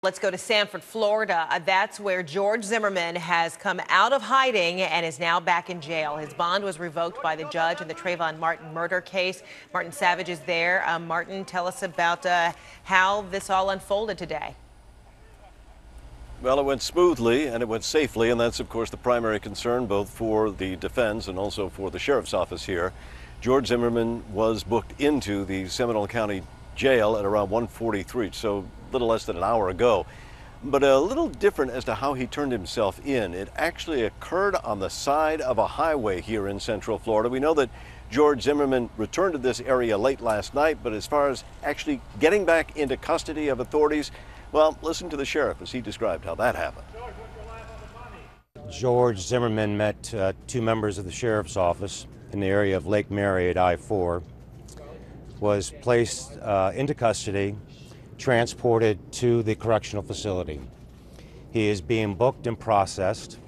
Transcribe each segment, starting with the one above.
Let's go to Sanford, Florida. That's where George Zimmerman has come out of hiding and is now back in jail. His bond was revoked by the judge in the Trayvon Martin murder case. Martin Savage is there. Martin, tell us about how this all unfolded today. Well, it went smoothly and it went safely, and that's, of course, the primary concern both for the defense and also for the sheriff's office here. George Zimmerman was booked into the Seminole County Jail at around 1:43, so a little less than an hour ago. But a little different as to how he turned himself in. It actually occurred on the side of a highway here in Central Florida. We know that George Zimmerman returned to this area late last night, but as far as actually getting back into custody of authorities, well, listen to the sheriff as he described how that happened. George Zimmerman met two members of the sheriff's office in the area of Lake Mary at I-4, was placed into custody, transported to the correctional facility. He is being booked and processed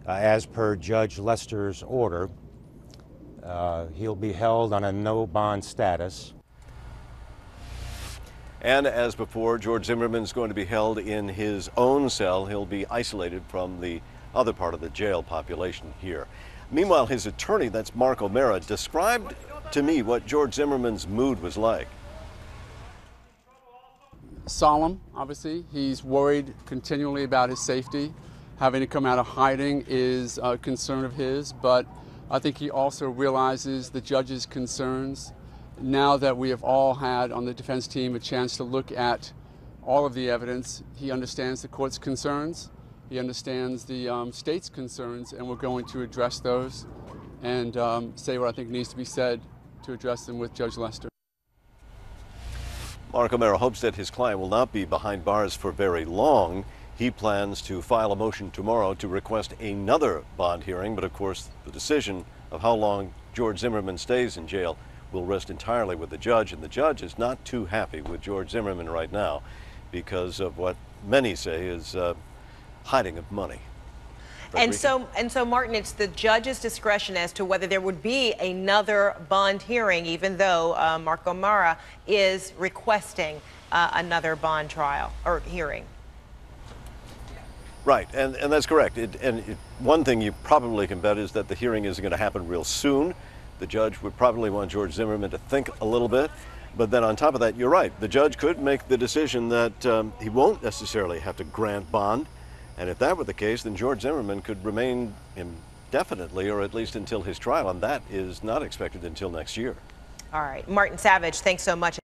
as per Judge Lester's order. He'll be held on a no bond status. And as before, George Zimmerman is going to be held in his own cell. He'll be isolated from the other part of the jail population here. Meanwhile, his attorney, that's Mark O'Mara, described to me what George Zimmerman's mood was like. Solemn, obviously. He's worried continually about his safety. Having to come out of hiding is a concern of his, but I think he also realizes the judge's concerns. Now that we have all had on the defense team a chance to look at all of the evidence, he understands the court's concerns, he understands the state's concerns, and we're going to address those and say what I think needs to be said to address them with Judge Lester. Mark O'Mara hopes that his client will not be behind bars for very long. He plans to file a motion tomorrow to request another bond hearing, but of course the decision of how long George Zimmerman stays in jail will rest entirely with the judge, and the judge is not too happy with George Zimmerman right now because of what many say is hiding of money. And so, Martin, it's the judge's discretion as to whether there would be another bond hearing, even though Mark O'Mara is requesting another bond trial or hearing. Right, and that's correct. One thing you probably can bet is that the hearing isn't going to happen real soon. The judge would probably want George Zimmerman to think a little bit. But then on top of that, you're right. The judge could make the decision that he won't necessarily have to grant bond. And if that were the case, then George Zimmerman could remain indefinitely, or at least until his trial, and that is not expected until next year. All right. Martin Savage, thanks so much.